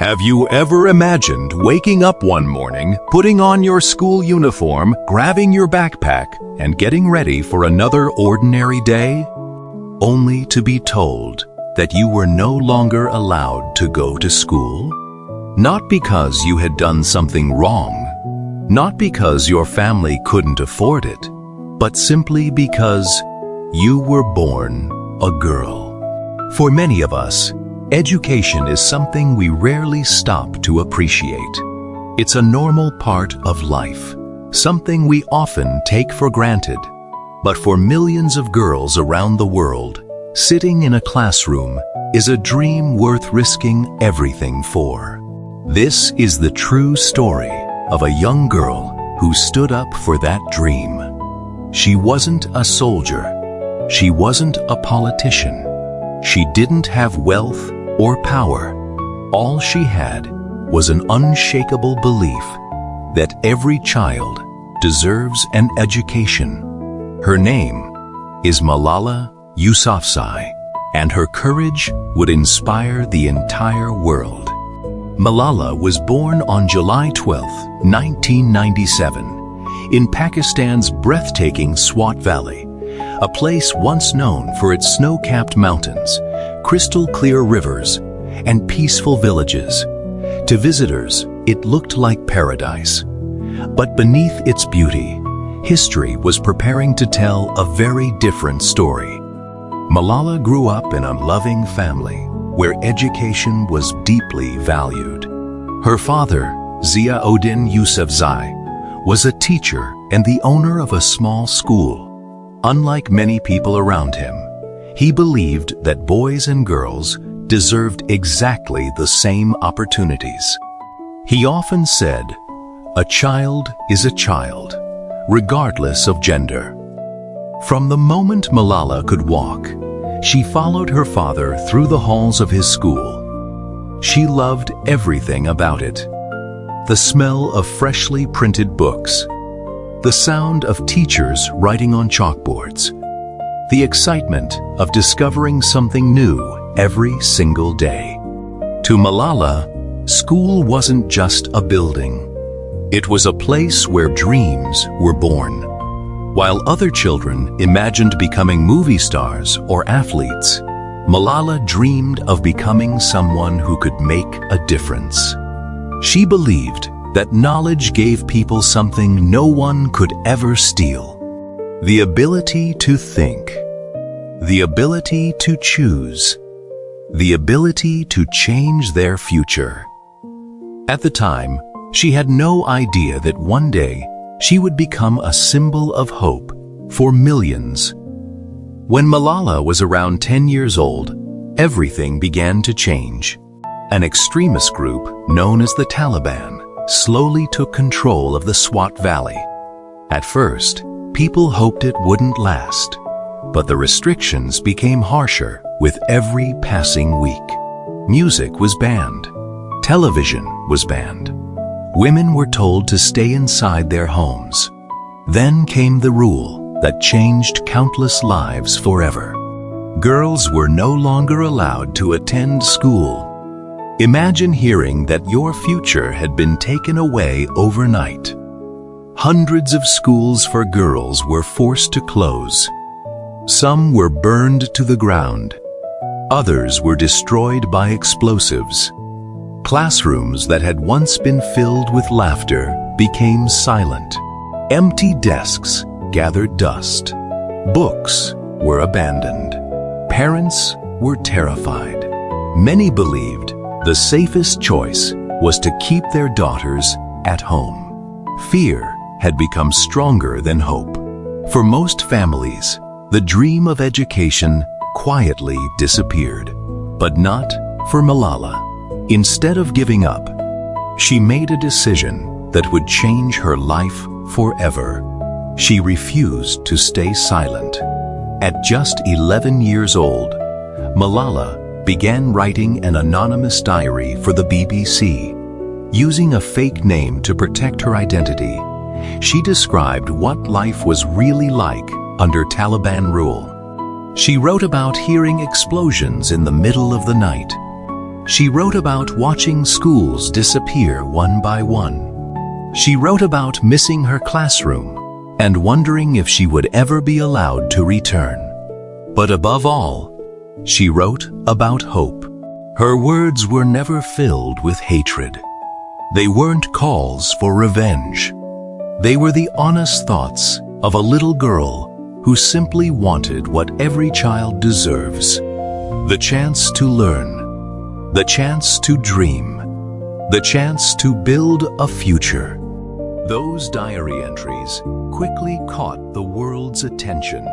Have you ever imagined waking up one morning, putting on your school uniform, grabbing your backpack, and getting ready for another ordinary day? Only to be told that you were no longer allowed to go to school? Not because you had done something wrong, not because your family couldn't afford it, but simply because you were born a girl. For many of us, education is something we rarely stop to appreciate. It's a normal part of life, something we often take for granted. But for millions of girls around the world, sitting in a classroom is a dream worth risking everything for. This is the true story of a young girl who stood up for that dream. She wasn't a soldier. She wasn't a politician. She didn't have wealth or power. All she had was an unshakable belief that every child deserves an education. Her name is Malala Yousafzai, and her courage would inspire the entire world. Malala was born on July 12, 1997, in Pakistan's breathtaking Swat Valley, a place once known for its snow-capped mountains, crystal-clear rivers, and peaceful villages. To visitors, it looked like paradise. But beneath its beauty, history was preparing to tell a very different story. Malala grew up in a loving family where education was deeply valued. Her father, Ziauddin Yousafzai, was a teacher and the owner of a small school. Unlike many people around him, he believed that boys and girls deserved exactly the same opportunities. He often said, "A child is a child, regardless of gender." From the moment Malala could walk, she followed her father through the halls of his school. She loved everything about it. The smell of freshly printed books, the sound of teachers writing on chalkboards, the excitement of discovering something new every single day. To Malala, school wasn't just a building. It was a place where dreams were born. While other children imagined becoming movie stars or athletes, Malala dreamed of becoming someone who could make a difference. She believed that knowledge gave people something no one could ever steal: the ability to think, the ability to choose, the ability to change their future. At the time, she had no idea that one day she would become a symbol of hope for millions. When Malala was around 10 years old, everything began to change. An extremist group known as the Taliban slowly took control of the Swat Valley. At first, people hoped it wouldn't last, but the restrictions became harsher with every passing week. Music was banned. Television was banned. Women were told to stay inside their homes. Then came the rule that changed countless lives forever. Girls were no longer allowed to attend school. Imagine hearing that your future had been taken away overnight. Hundreds of schools for girls were forced to close. Some were burned to the ground. Others were destroyed by explosives. Classrooms that had once been filled with laughter became silent. Empty desks gathered dust. Books were abandoned. Parents were terrified. Many believed the safest choice was to keep their daughters at home. Fear had become stronger than hope. For most families, the dream of education quietly disappeared. But not for Malala. Instead of giving up, she made a decision that would change her life forever. She refused to stay silent. At just 11 years old, Malala began writing an anonymous diary for the BBC. Using a fake name to protect her identity, she described what life was really like under Taliban rule. She wrote about hearing explosions in the middle of the night, She wrote about watching schools disappear one by one. She wrote about missing her classroom and wondering if she would ever be allowed to return. But above all, she wrote about hope. Her words were never filled with hatred. They weren't calls for revenge. They were the honest thoughts of a little girl who simply wanted what every child deserves: the chance to learn, the chance to dream, the chance to build a future. Those diary entries quickly caught the world's attention.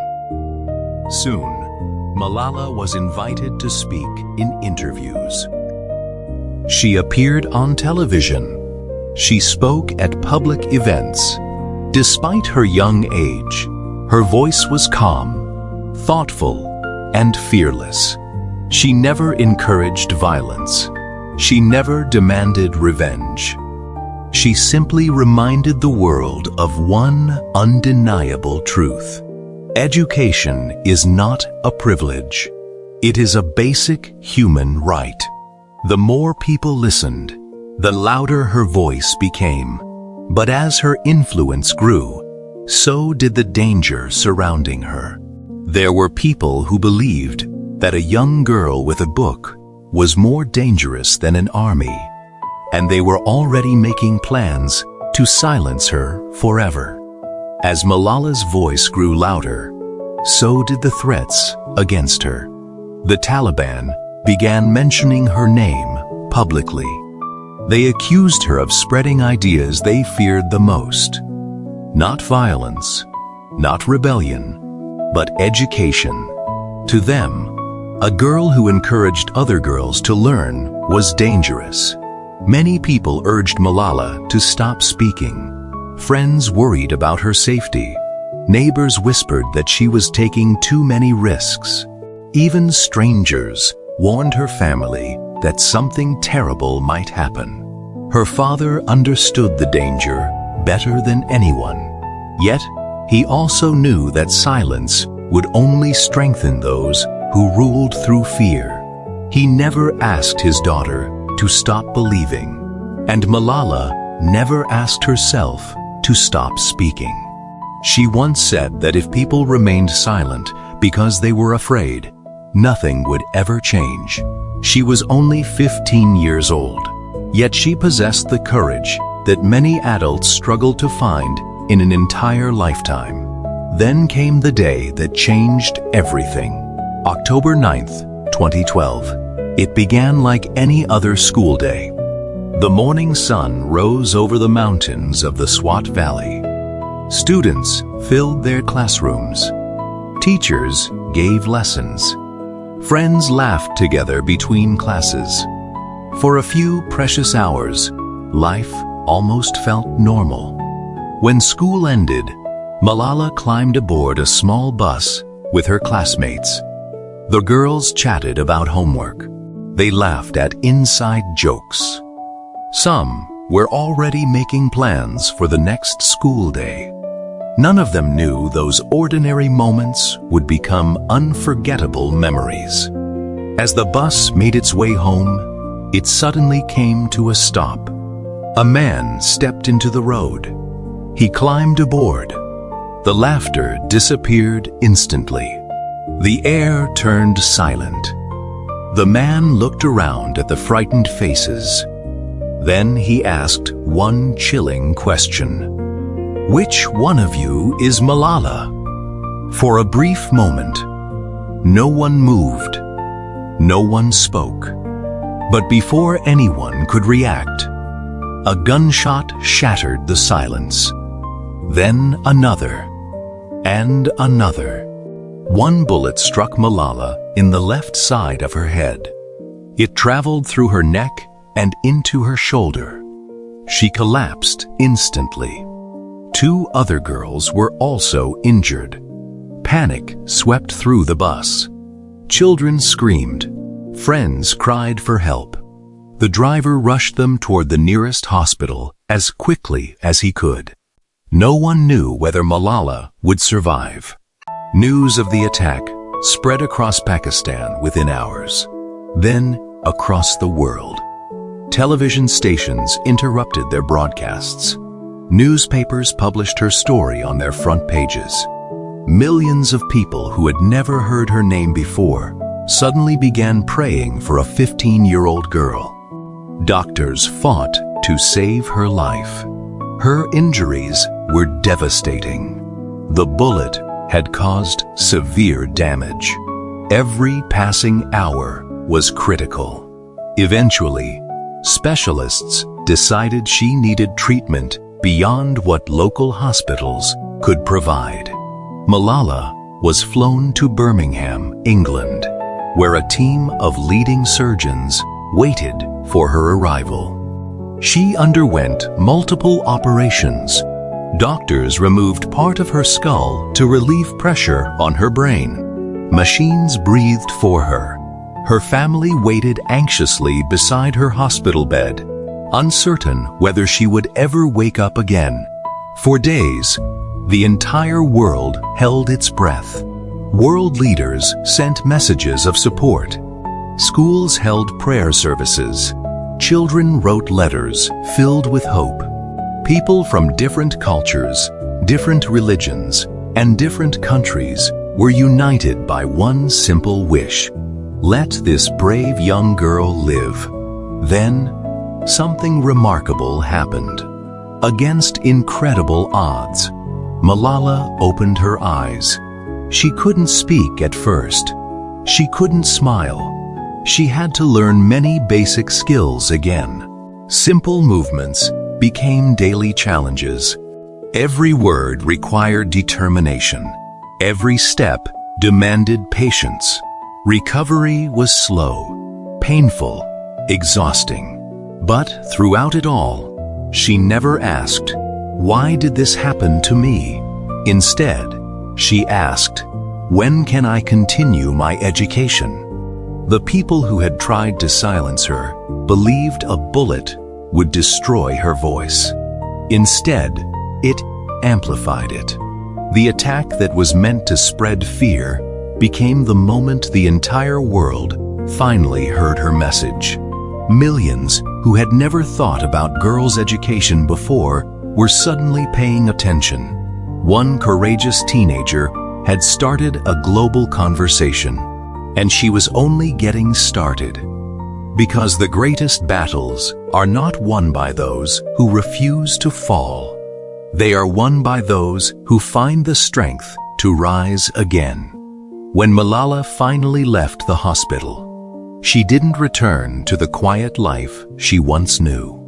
Soon, Malala was invited to speak in interviews. She appeared on television. She spoke at public events. Despite her young age, her voice was calm, thoughtful, and fearless. She never encouraged violence. She never demanded revenge. She simply reminded the world of one undeniable truth. Education is not a privilege. It is a basic human right. The more people listened, the louder her voice became. But as her influence grew, so did the danger surrounding her. There were people who believed that a young girl with a book was more dangerous than an army, and they were already making plans to silence her forever. As Malala's voice grew louder, so did the threats against her. The Taliban began mentioning her name publicly. They accused her of spreading ideas they feared the most. Not violence, not rebellion, but education. To them, a girl who encouraged other girls to learn was dangerous. Many people urged Malala to stop speaking. Friends worried about her safety. Neighbors whispered that she was taking too many risks. Even strangers warned her family that something terrible might happen. Her father understood the danger better than anyone. Yet, he also knew that silence would only strengthen those who ruled through fear. He never asked his daughter to stop believing, and Malala never asked herself to stop speaking. She once said that if people remained silent because they were afraid, nothing would ever change. She was only 15 years old, yet she possessed the courage that many adults struggle to find in an entire lifetime. Then came the day that changed everything. October 9th, 2012. It began like any other school day. The morning sun rose over the mountains of the Swat Valley. Students filled their classrooms. Teachers gave lessons. Friends laughed together between classes. For a few precious hours, life almost felt normal. When school ended, Malala climbed aboard a small bus with her classmates. The girls chatted about homework. They laughed at inside jokes. Some were already making plans for the next school day. None of them knew those ordinary moments would become unforgettable memories. As the bus made its way home, it suddenly came to a stop. A man stepped into the road. He climbed aboard. The laughter disappeared instantly. The air turned silent. The man looked around at the frightened faces. Then he asked one chilling question. "Which one of you is Malala?" For a brief moment, no one moved. No one spoke. But before anyone could react, a gunshot shattered the silence. Then another, and another. One bullet struck Malala in the left side of her head. It traveled through her neck and into her shoulder. She collapsed instantly. Two other girls were also injured. Panic swept through the bus. Children screamed. Friends cried for help. The driver rushed them toward the nearest hospital as quickly as he could. No one knew whether Malala would survive. News of the attack spread across Pakistan within hours. Then across the world. Television stations interrupted their broadcasts. Newspapers published her story on their front pages. Millions of people who had never heard her name before suddenly began praying for a 15-year-old girl. Doctors fought to save her life. Her injuries were devastating. The bullet had caused severe damage. Every passing hour was critical. Eventually, specialists decided she needed treatment beyond what local hospitals could provide. Malala was flown to Birmingham, England, where a team of leading surgeons waited for her arrival. She underwent multiple operations. Doctors removed part of her skull to relieve pressure on her brain. Machines breathed for her. Her family waited anxiously beside her hospital bed, uncertain whether she would ever wake up again. For days, the entire world held its breath. World leaders sent messages of support. Schools held prayer services. Children wrote letters filled with hope. People from different cultures, different religions, and different countries were united by one simple wish: let this brave young girl live. Then, something remarkable happened. Against incredible odds, Malala opened her eyes. She couldn't speak at first. She couldn't smile. She had to learn many basic skills again. Simple movements became daily challenges. Every word required determination. Every step demanded patience. Recovery was slow, painful, exhausting. But throughout it all, she never asked, "Why did this happen to me?" Instead, she asked, "When can I continue my education?" The people who had tried to silence her believed a bullet would destroy her voice. Instead, it amplified it. The attack that was meant to spread fear became the moment the entire world finally heard her message. Millions who had never thought about girls' education before were suddenly paying attention. One courageous teenager had started a global conversation, and she was only getting started. Because the greatest battles are not won by those who refuse to fall. They are won by those who find the strength to rise again. When Malala finally left the hospital, she didn't return to the quiet life she once knew.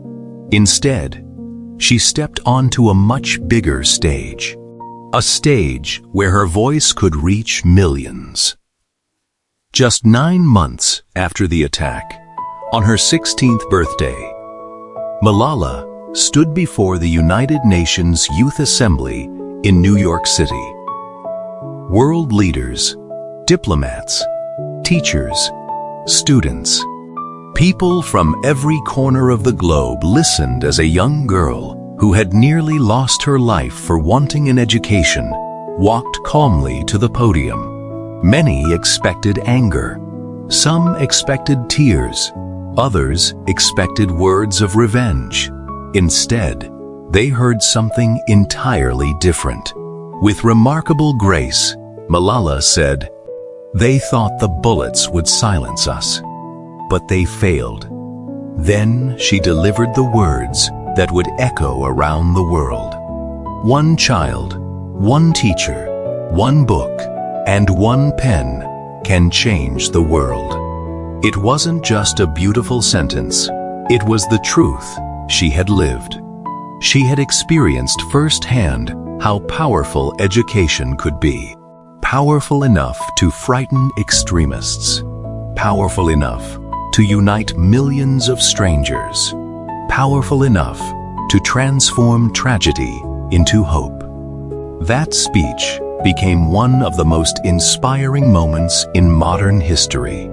Instead, she stepped onto a much bigger stage. A stage where her voice could reach millions. Just 9 months after the attack, on her 16th birthday, Malala stood before the United Nations Youth Assembly in New York City. World leaders, diplomats, teachers, students, people from every corner of the globe listened as a young girl who had nearly lost her life for wanting an education walked calmly to the podium. Many expected anger. Some expected tears. Others expected words of revenge. Instead, they heard something entirely different. With remarkable grace, Malala said, "They thought the bullets would silence us, but they failed." Then she delivered the words that would echo around the world. One child, one teacher, one book, and one pen can change the world. It wasn't just a beautiful sentence. It was the truth she had lived. She had experienced firsthand how powerful education could be. Powerful enough to frighten extremists. Powerful enough to unite millions of strangers. Powerful enough to transform tragedy into hope. That speech became one of the most inspiring moments in modern history.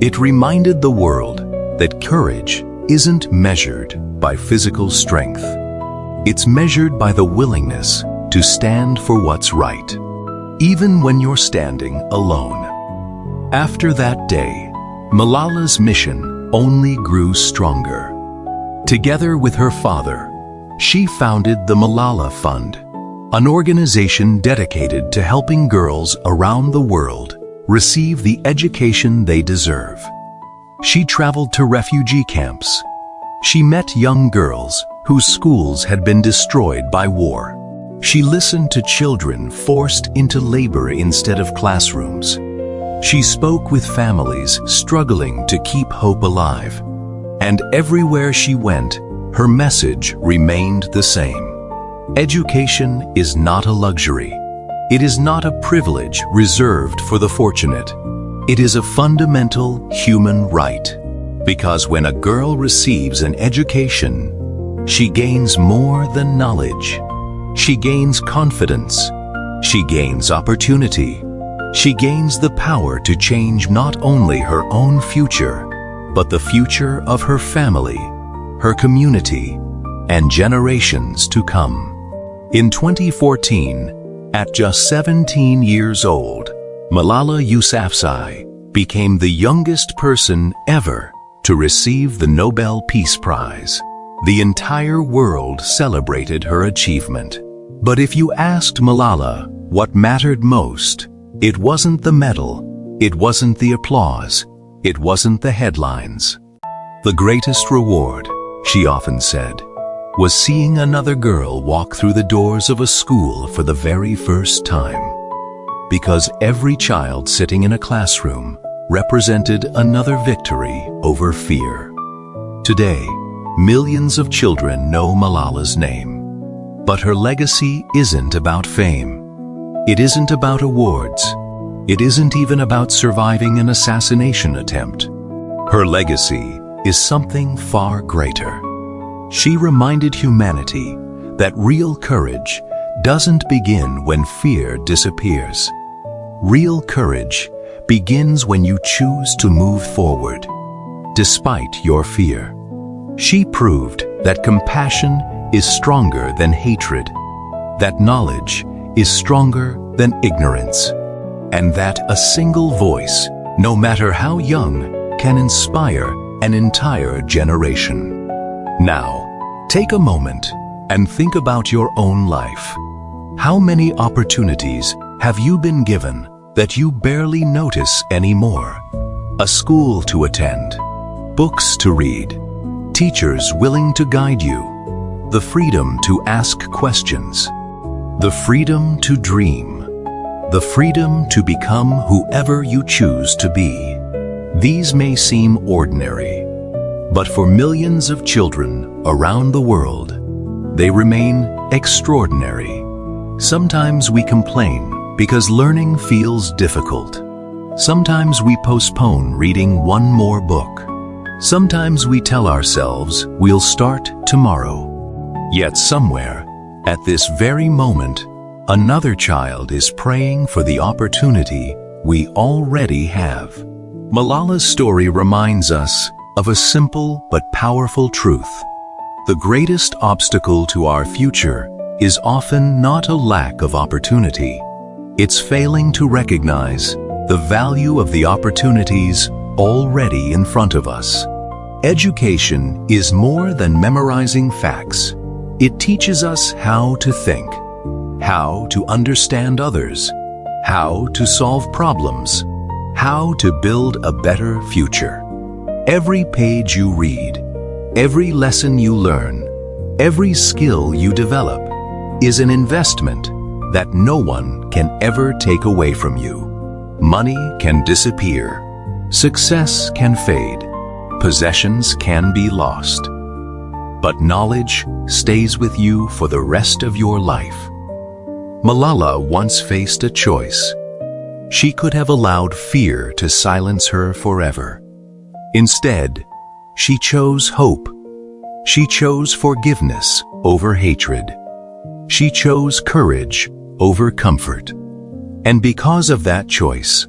It reminded the world that courage isn't measured by physical strength. It's measured by the willingness to stand for what's right, even when you're standing alone. After that day, Malala's mission only grew stronger. Together with her father, she founded the Malala Fund, an organization dedicated to helping girls around the world receive the education they deserve. She traveled to refugee camps. She met young girls whose schools had been destroyed by war. She listened to children forced into labor instead of classrooms. She spoke with families struggling to keep hope alive. And everywhere she went, her message remained the same. Education is not a luxury. It is not a privilege reserved for the fortunate. It is a fundamental human right. Because when a girl receives an education, she gains more than knowledge. She gains confidence. She gains opportunity. She gains the power to change not only her own future, but the future of her family, her community, and generations to come. In 2014, at just 17 years old, Malala Yousafzai became the youngest person ever to receive the Nobel Peace Prize. The entire world celebrated her achievement. But if you asked Malala what mattered most, it wasn't the medal, it wasn't the applause, it wasn't the headlines. The greatest reward, she often said, was seeing another girl walk through the doors of a school for the very first time. Because every child sitting in a classroom represented another victory over fear. Today, millions of children know Malala's name. But her legacy isn't about fame. It isn't about awards. It isn't even about surviving an assassination attempt. Her legacy is something far greater. She reminded humanity that real courage doesn't begin when fear disappears. Real courage begins when you choose to move forward, despite your fear. She proved that compassion is stronger than hatred, that knowledge is stronger than ignorance, and that a single voice, no matter how young, can inspire an entire generation. Now, take a moment and think about your own life. How many opportunities have you been given that you barely notice anymore? A school to attend, books to read, teachers willing to guide you, the freedom to ask questions, the freedom to dream, the freedom to become whoever you choose to be. These may seem ordinary, but for millions of children around the world, they remain extraordinary. Sometimes we complain because learning feels difficult. Sometimes we postpone reading one more book. Sometimes we tell ourselves we'll start tomorrow. Yet somewhere, at this very moment, another child is praying for the opportunity we already have. Malala's story reminds us of a simple but powerful truth. The greatest obstacle to our future is often not a lack of opportunity. It's failing to recognize the value of the opportunities already in front of us. Education is more than memorizing facts. It teaches us how to think, how to understand others, how to solve problems, how to build a better future. Every page you read, every lesson you learn, every skill you develop is an investment that no one can ever take away from you. Money can disappear, success can fade, possessions can be lost, but knowledge stays with you for the rest of your life. Malala once faced a choice. She could have allowed fear to silence her forever. Instead, she chose hope. She chose forgiveness over hatred. She chose courage over comfort. And because of that choice,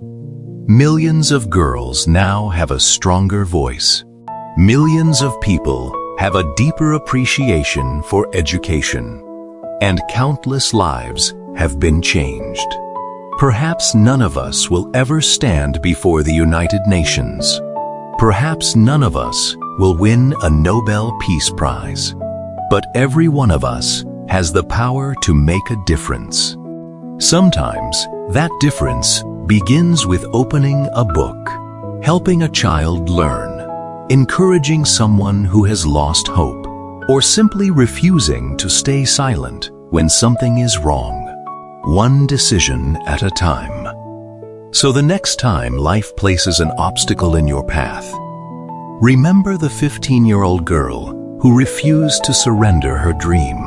millions of girls now have a stronger voice. Millions of people have a deeper appreciation for education. And countless lives have been changed. Perhaps none of us will ever stand before the United Nations. Perhaps none of us will win a Nobel Peace Prize, but every one of us has the power to make a difference. Sometimes that difference begins with opening a book, helping a child learn, encouraging someone who has lost hope, or simply refusing to stay silent when something is wrong. One decision at a time. So the next time life places an obstacle in your path, remember the 15-year-old girl who refused to surrender her dream.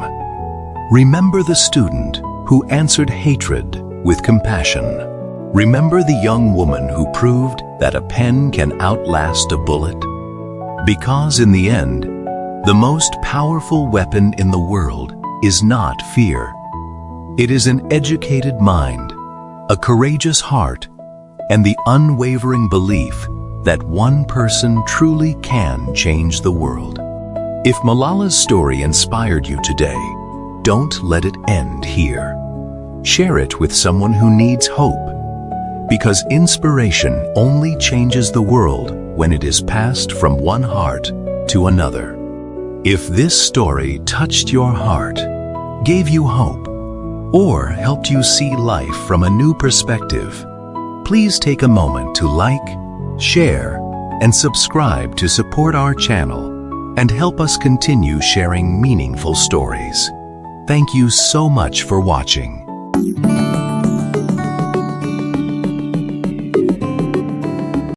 Remember the student who answered hatred with compassion. Remember the young woman who proved that a pen can outlast a bullet. Because in the end, the most powerful weapon in the world is not fear. It is an educated mind, a courageous heart, and the unwavering belief that one person truly can change the world. If Malala's story inspired you today, don't let it end here. Share it with someone who needs hope, because inspiration only changes the world when it is passed from one heart to another. If this story touched your heart, gave you hope, or helped you see life from a new perspective, please take a moment to like, share, and subscribe to support our channel and help us continue sharing meaningful stories. Thank you so much for watching.